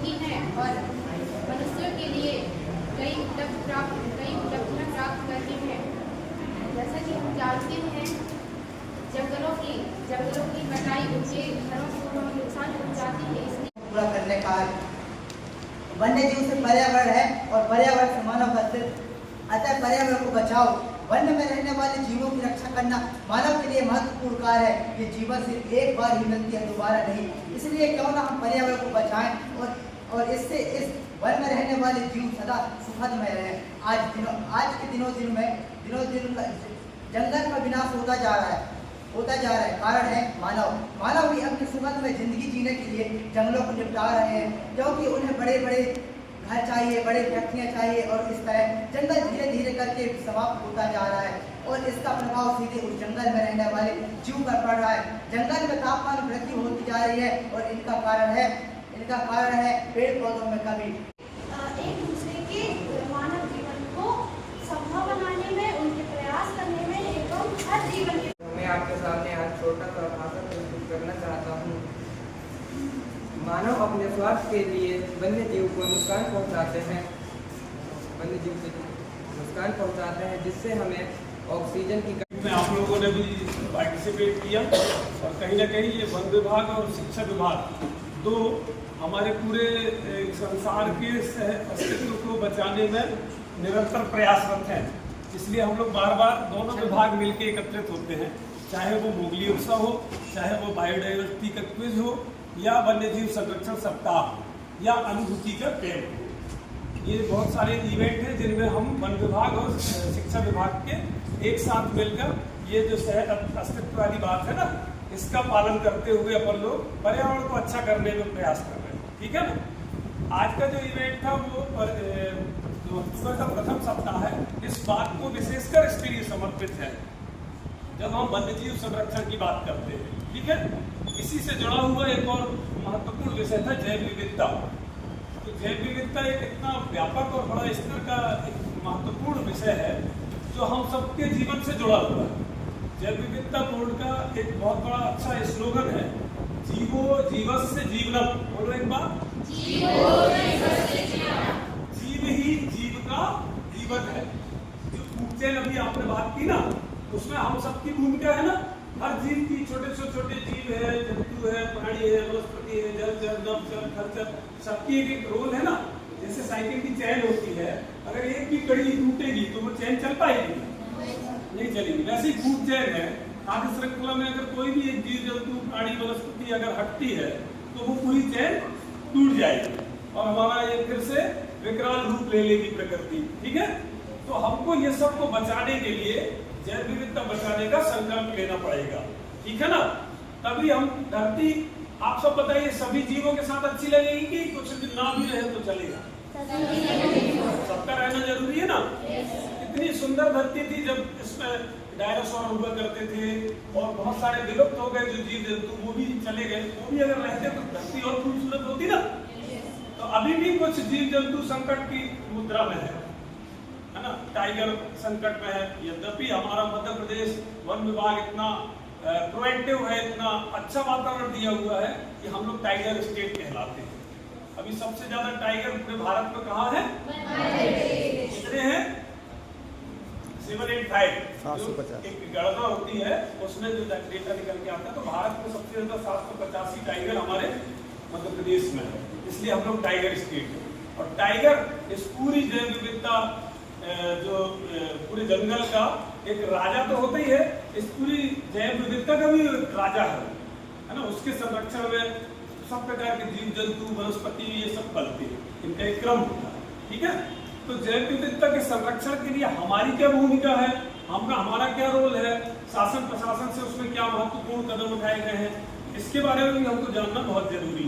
उपयोगी हैं और मनुष्यों के लिए कई उपलब्धियां प्राप्त करते हैं। जैसा कि हम जानते हैं, जंगलों की कटाई उनके घरों को नुकसान पहुंचाती है। इसलिए पूरा करने का वन्य जीव से पर्यावरण है और पर्यावरण से मानव का अस्तित्व, अतः पर्यावरण को बचाओ। वन्य में रहने वाले जीवों की रक्षा करना मानव के लिए महत्वपूर्ण कार्य है। ये जीवन सिर्फ एक बार ही मिलती है, दोबारा नहीं। इसलिए क्यों ना हम पर्यावरण को बचाएं और इससे इस वन में रहने वाले जीव सदा सुखद में रहें। आज के दिनों दिन जंगल का विनाश होता जा रहा है। कारण है मानव भी अपनी सुखद में जिंदगी जीने के लिए जंगलों को निपटा रहे हैं, क्योंकि उन्हें बड़े बड़े घर चाहिए, बड़े फैक्ट्रियाँ चाहिए और इस तरह जंगल धीरे धीरे करके समाप्त होता जा रहा है और इसका प्रभाव सीधे उस जंगल में रहने वाले जीव पर पड़ रहा है। जंगल में तापमान वृद्धि होती जा रही है और इनका कारण है पेड़ पौधों में कमी। एक दूसरे के मानव जीवन को संभव बनाने में, उनके प्रयास करने में एवं हर जीवन के मैं आपके सामने आज छोटा सा भाषण प्रस्तुत करना चाहता हूँ। मानव अपने स्वार्थ के लिए वन्य जीव को नुकसान पहुँचाते हैं, जिससे हमें ऑक्सीजन की में आप लोगों ने भी पार्टिसिपेट किया और कहीं ना कहीं ये वन विभाग और शिक्षा विभाग दो हमारे पूरे संसार के अस्तित्व को बचाने में निरंतर प्रयासरत हैं। इसलिए हम लोग बार बार दोनों विभाग मिलकर एकत्रित होते हैं, चाहे वो मोगली उत्सव हो, चाहे वो बायोडाइवर्सिटी का क्विज हो, या वन्यजीव संरक्षण सप्ताह हो, या अनुभूति का कैंप हो। ये बहुत सारे इवेंट हैं जिनमें हम वन विभाग और शिक्षा विभाग के एक साथ मिलकर ये जो सहज अस्तित्व वाली बात है ना, इसका पालन करते हुए अपन लोग पर्यावरण को अच्छा करने में प्रयास कर रहे हैं। ठीक है ना। आज का जो इवेंट था वो अक्टूबर का प्रथम सप्ताह है। इस बात को विशेषकर इसके लिए समर्पित है जब हम वन्यजीव संरक्षण की बात करते हैं। ठीक है। इसी से जुड़ा हुआ एक और महत्वपूर्ण विषय था जैव विविधता। तो जैव विविधता एक इतना व्यापक और बड़ा स्तर का एक महत्वपूर्ण विषय है जो हम सबके जीवन से जुड़ा हुआ है। जैव विविधता बोर्ड का एक बहुत बड़ा अच्छा स्लोगन है, जीवो जीवस्य जीवनम। बोलो एक बार, जीव ही जीव का जीवन है। जो पूछे अभी आपने बात की ना, उसमें हम सबकी भूमिका है ना। हर जीव की छोटे से छोटे जीव है, जंतु है, प्राणी है, वनस्पति है, जल थलचर, सबकी एक रोल है ना। जैसे साइकिल की चैन होती है, अगर एक भी कड़ी टूटेगी तो वो चैन चल पाएगी? नहीं चलेगी। वैसे ही फूड चैन है, खाद्य श्रृंखला में अगर कोई भी एक जीव जंतु प्राणी वनस्पति अगर हटती है तो वो पूरी चैन टूट जाएगी और हमारा ये फिर से विकराल रूप ले लेगी प्रकृति। ठीक है। तो हमको ये सब को बचाने के लिए जैव विविधता बचाने का संकल्प लेना पड़ेगा। ठीक है ना। तभी हम धरती, आप सब बताइए, सभी जीवों के साथ अच्छी लगेगी कि कुछ दिन ना भी रहे तो चलेगा? सबका रहना जरूरी है ना। इतनी सुंदर धरती थी जब इसमें डायनासोर हुआ करते थे और बहुत सारे विलुप्त हो गए जो जीव जंतु, वो भी चले गए। वो भी अगर रहते तो धरती और खूबसूरत होती ना। तो अभी भी कुछ जीव जंतु संकट की मुद्रा में है ना। टाइगर संकट में है। यद्यपि हमारा मध्य प्रदेश वन विभाग इतना प्रोएक्टिव है, इतना अच्छा वातावरण दिया हुआ है कि हम लोग टाइगर स्टेट कहलाते हैं। अभी सबसे ज्यादा टाइगर पूरे भारत में कहाँ है? कितने हैं? 785। 750 एक गणना होती है, उसमें जो डेटा निकल के आता है तो भारत में सबसे ज्यादा 785 टाइगर हमारे मध्य प्रदेश में है। इसलिए हम लोग टाइगर स्टेट है। और टाइगर इस पूरी जैव विविधता जो पूरे जंगल का एक राजा तो होता ही है, इस पूरी जैव विविधता का भी राजा है ना। उसके संरक्षण में सब प्रकार के जीव जंतु वनस्पति ये सब पलते हैं, इनका एक क्रम होता है। ठीक है। तो जैव विविधता के संरक्षण के लिए हमारी क्या भूमिका है, हमारा क्या रोल है, शासन प्रशासन से उसमें क्या महत्वपूर्ण कदम उठाए गए हैं, इसके बारे में भी हमको जानना बहुत जरूरी है।